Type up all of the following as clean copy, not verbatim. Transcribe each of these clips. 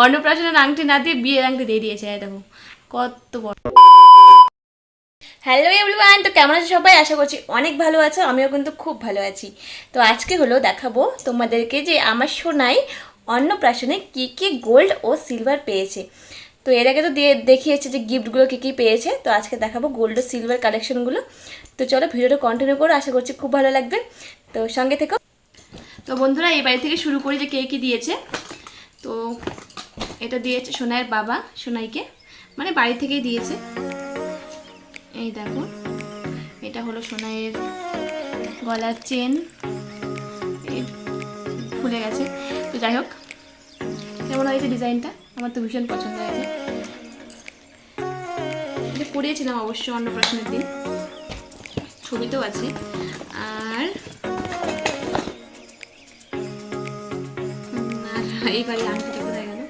অন্নপ্রাশনের আংটি না দিয়ে বিয়ের আংটি দিয়ে দিয়েছে। দেখো কত বড়। হ্যালো এভরিওয়ান, তো কেমন আছো সবাই? আশা করছি অনেক ভালো আছো, আমিও কিন্তু খুব ভালো আছি। তো আজকে হলো দেখাবো তোমাদেরকে যে আমার সোনাই অন্নপ্রাশনে কী কী গোল্ড ও সিলভার পেয়েছে। তো এর আগে তো দেখিয়েছে যে গিফটগুলো কী কী পেয়েছে, তো আজকে দেখাবো গোল্ড ও সিলভার কালেকশনগুলো। তো চলো ভিডিওটা কন্টিনিউ করো, আশা করছি খুব ভালো লাগবে, তো সঙ্গে থেকো। তো বন্ধুরা এই বাড়ি থেকে শুরু করি যে কে কী দিয়েছে। তো এটা দিয়েছে সোনাইয়ের বাবা সোনাইকে, মানে বাড়ি থেকেই দিয়েছে। এই দেখো, এটা হলো সোনাইয়ের গলার চেন, এই খুলে গেছে। তো যাই হোক, কেমন হয়েছে ডিজাইনটা? আমার তো ভীষণ পছন্দ হয়েছে। এটা পরিয়েছিলাম অবশ্য অন্নপ্রাশনের দিন, ছবিতেও আছে। আর এইবারে আংটিটা কোথায় গেল?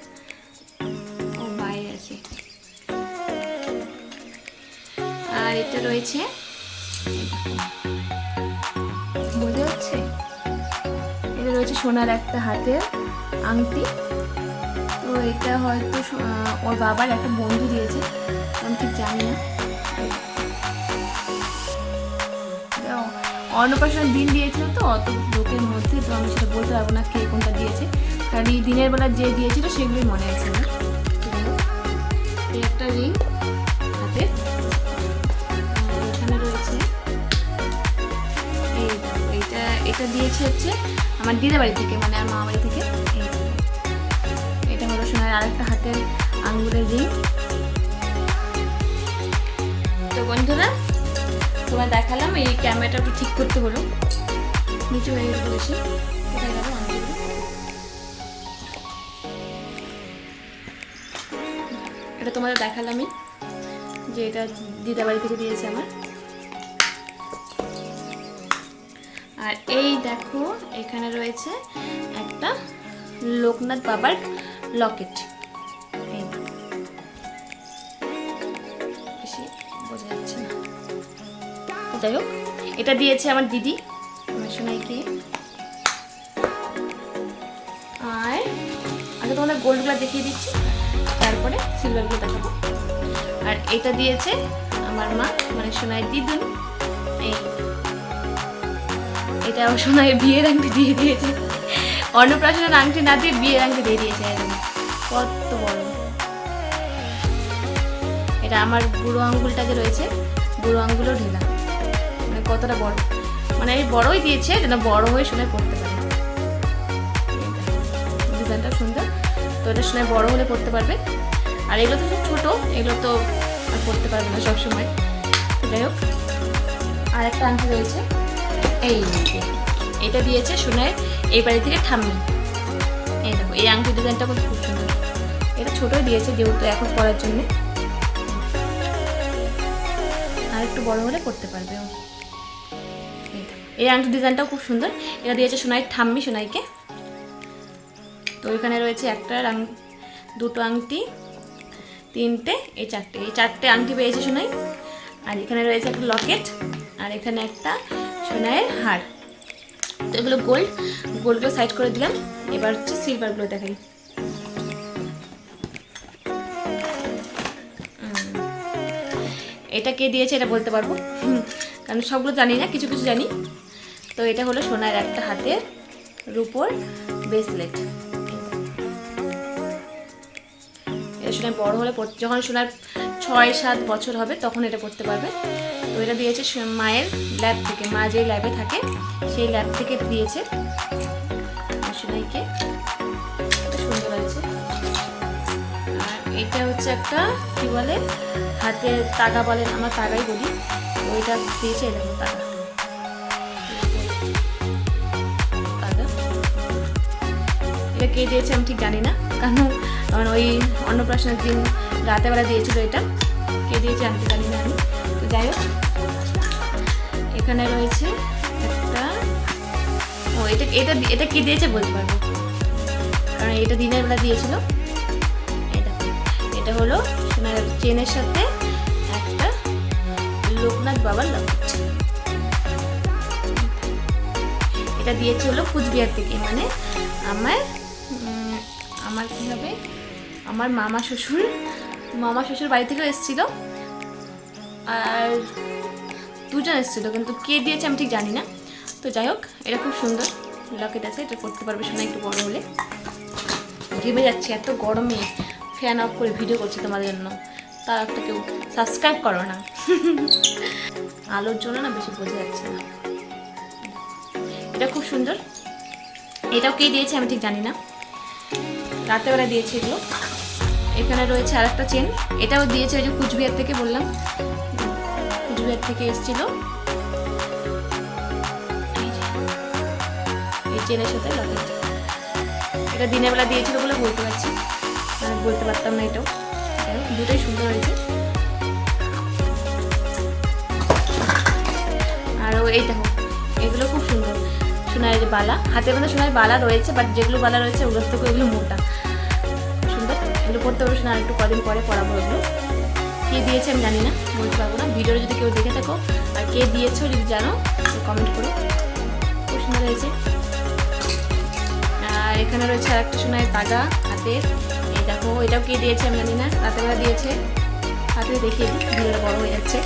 ও বাইরে আছে। আর এটা রয়েছে, বোঝা যাচ্ছে, এটা রয়েছে সোনার একটা হাতের আংটি। তো এটা হয়তো ওর বাবার একটা বন্ধু দিয়েছে, আমি ঠিক জানি না। অন্নপ্রাশনের দিন দিয়েছিল তো অত লোকের মধ্যে, তো আমি সেটা বলতে পারবো না কে কোনটা দিয়েছে, কারণ এই দিনের বেলা যে দিয়েছিল সেগুলোই মনে আছে না। এই একটা রিং হাতে, এখানে রয়েছে এটা দিয়েছে হচ্ছে আমার দিদা বাড়ি থেকে, মানে আমার মা বাড়ি থেকে। এটা হলো সোনার আরেকটা হাতের আঙ্গুলের রিং। তো বন্ধুরা তোমার দেখালাম, এই ক্যামেরাটা একটু ঠিক করতে হলো, নিচে হয়ে গেল বেশি। কোথায় গেল আঙ্গুলগুলো? এটা তোমাদের দেখালামই যে এটা দিদা বাড়ি থেকে দিয়েছে আমার। আর এই দেখো, এখানে রয়েছে একটা লোকনাথ বাবার লকেট। বেশি বোঝা যাচ্ছে না, যাই হোক, এটা দিয়েছে আমার দিদি আমার সোনাইকে। আর আগে তোমাদের গোল্ডগুলো দেখিয়ে দিচ্ছি, তারপরে সিলভারগুলো দেখাবো। আর এটা দিয়েছে আমার মা, মানে সোনাই দিদুন। এটা সোনাই বিয়ের আংটি দিয়ে দিয়েছে, অন্নপ্রাশনের আংটি না দিয়ে বিয়ের আংটি দিয়ে দিয়েছে। কত বড়! এটা আমার বুড়ো আঙ্গুলটা যে রয়েছে, বুড়ো আঙ্গুলও ঢেলা, মানে কতটা বড়, মানে এই বড়ই দিয়েছে যেন বড় হয়ে সোনাই পড়তে পারে। ডিজাইনটা সুন্দর, তো এটা সোনাই বড় হলে পড়তে পারবে। আর এগুলো তো খুব ছোটো, এগুলো তো আর পড়তে পারবে না সবসময়। যাই হোক, আর একটা আংটি রয়েছে, এটা দিয়েছে সোনাই এই বাড়ি থেকে ঠাম্মি। এই দেখো, এই আংটি ডিজাইনটা খুব সুন্দর। এটা ছোটোই দিয়েছে যেহেতু এখন পরার জন্যে, আর একটু বড় হলে পড়তে পারবে। এই আংটি ডিজাইনটাও খুব সুন্দর, এটা দিয়েছে সোনাই ঠাম্মি সোনাইকে। তো এখানে রয়েছে একটা দুটো আংটি, তিনটে, এই চারটে আংটি পেয়েছে সোনাই। আর এখানে রয়েছে একটা লকেট, আর এখানে একটা সোনাইয়ের হার। তো এগুলো গোল্ডগুলো সাইড করে দিলাম। এবার হচ্ছে সিলভারগুলো দেখাই। এটা কে দিয়েছে এটা বলতে পারবো, কারণ সবগুলো জানি না, কিছু কিছু জানি। তো এটা হলো সোনার একটা হাতের রূপোর ব্রেসলেট। এটা সোনার বড় হলে যখন সোনার 6-7 বছর হবে তখন এটা পড়তে পারবে। তো এটা দিয়েছে মায়ের ল্যাব থেকে, মা যে ল্যাবে থাকে সেই ল্যাব থেকে দিয়েছে সোনাইকে। এটা সুন্দর আছে। আর এটা হচ্ছে একটা কি বলে, হাতের তাগা বলেন, আমরা তাগাই বলি। তো এটা দিয়েছে, এরকম তাগা। এটা কে দিয়েছে আমি ঠিক জানি না, কারণ ওই অন্নপ্রাশনের দিন রাতেবেলা দিয়েছিল। এটা কে দিয়েছে আমি জানি না আমি। তো যাই হোক, এখানে রয়েছে একটা, এটা কি দিয়েছে বলতে পারবো, কারণ এটা দিনের বেলা দিয়েছিল। এটা হলো সোনার চেনের সাথে একটা লোকনাথ বাবার লকেট। এটা দিয়েছে হলো কুচবিহার থেকে, মানে আমার কি হবে, আমার মামা শ্বশুর বাড়ি থেকেও এসেছিলো, আর দুজন এসেছিলো, কিন্তু কে দিয়েছে আমি ঠিক জানি না। তো যাই হোক, এটা খুব সুন্দর লকেট আছে, এটা পড়তে পারবে শোনা একটু বড় হলে। ঘেমে যাচ্ছে এত গরমে, ফ্যান অফ করে ভিডিও করছি তোমাদের জন্য, তার একটা কেউ সাবস্ক্রাইব করো না। আলোর জন্য না বেশি বোঝা যাচ্ছে না। এটা খুব সুন্দর, এটাও কে দিয়েছে আমি ঠিক জানি না, রাতেবেলা দিয়েছে এগুলো। এখানে রয়েছে আর একটা চেন, এটাও দিয়েছে ওই যে কুচবিহার থেকে বললাম, কুচবিহার থেকে এসেছিল। এই চেনের সাথে লকেট, এটা দিনের বেলা দিয়েছিল বলে বলতে পারছি, বলতে পারতাম না। এটাও দুটোই সুন্দর হয়েছে। আরও এই দেখো, এগুলো খুব সুন্দর, সোনার বালা, হাতের মধ্যে সোনার বালা রয়েছে, বাট যেগুলো বালা রয়েছে ওগুলোর থেকে ওগুলো মোটা সুন্দর। এগুলো পড়তে পারবো শোনা, একটু কদিন পরে পড়াবো। এগুলো কে দিয়েছে আমি জানি না, বলতে পারবো না। ভিডিওটা যদি কেউ দেখে থাকো আর কে দিয়েছো যদি জানো কমেন্ট করো। খুব সুন্দর হয়েছে। আর এখানে রয়েছে আর একটা সোনার তাগা হাতের, এই দেখো, এটাও কে দিয়েছে আমি জানি না, রাতেবেলা দিয়েছে। হাতে দেখিয়ে দিই, ভিডিওটা বড় হয়ে যাচ্ছে।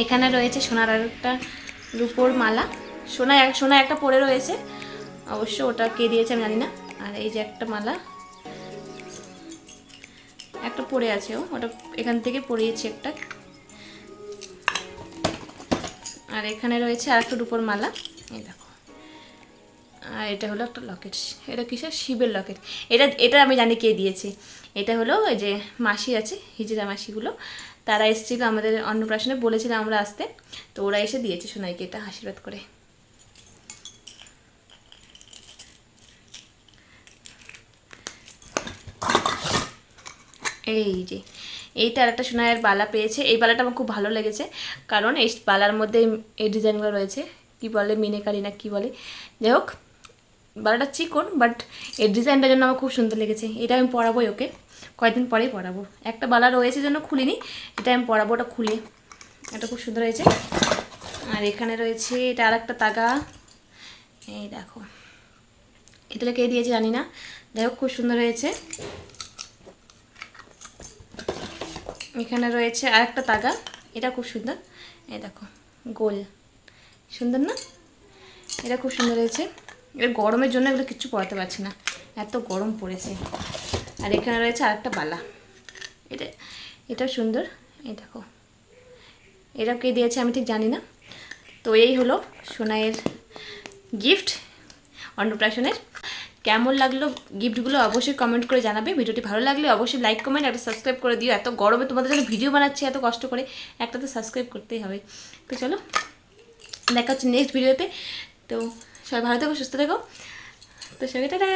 এখানে রয়েছে সোনার আর একটা রূপোর মালা, সোনা একটা পরে রয়েছে, অবশ্য ওটা কে দিয়েছে আমি জানি না। আর এই যে একটা মালা একটা পরে আছে, ওটা এখান থেকে পরিয়েছি একটা। আর এখানে রয়েছে আর একটা রূপোর মালা, এই দেখো। আর এটা হলো একটা লকেট, এটা কিসের, শিবের লকেট। এটা আমি জানি কে দিয়েছে। এটা হলো এই যে মাসি আছে, হিজড়া মাসিগুলো, তারা এসেছিলো আমাদের অন্নপ্রাশনে, বলেছিলাম আমরা আসতে, তো ওরা এসে দিয়েছে সোনাইকে এটা আশীর্বাদ করে। এই যে এইটা আরেকটা সোনার বালা পেয়েছে, এই বালাটা আমার খুব ভালো লেগেছে, কারণ এই বালার মধ্যে এই ডিজাইনগুলো রয়েছে, কি বলে মিনেকারি না কি বলে, যাই হোক বালাটা চিকন, বাট এর ডিজাইনটার জন্য আমার খুব সুন্দর লেগেছে। এটা আমি পরাবোই ওকে, কয়েকদিন পরেই পরাবো। একটা বালা রয়েছে জন্য খুলিনি, এটা আমি পরাবো, ওটা খুলে। এটা খুব সুন্দর হয়েছে। আর এখানে রয়েছে এটা আর একটা তাগা, এই দেখো, এটা কে দিয়েছে জানি না, যাই হোক খুব সুন্দর হয়েছে। এখানে রয়েছে আর একটা তাগা, এটা খুব সুন্দর, এই দেখো গোল, সুন্দর না, এটা খুব সুন্দর হয়েছে। এটা গরমের জন্য এগুলো কিচ্ছু পরাতে পারছি না, এত গরম পড়েছে। আর এখানে রয়েছে আর একটা বালা, এটা সুন্দর, এই দেখো, এটাও কে দিয়েছে আমি ঠিক জানি না। তো এই হলো সোনাইয়ের গিফট অন্নপ্রাশনের। কেমন লাগলো গিফটগুলো অবশ্যই কমেন্ট করে জানাবে। ভিডিওটি ভালো লাগলে অবশ্যই লাইক কমেন্ট একটা সাবস্ক্রাইব করে দিও। এত গরমে তোমাদের জন্য ভিডিও বানাচ্ছি এত কষ্ট করে, একটা তো সাবস্ক্রাইব করতেই হবে। তো চলো, দেখা হচ্ছে নেক্সট ভিডিওতে। তো সবাই ভালো থেকো, সুস্থ থেকো। তো সবাই টাটা।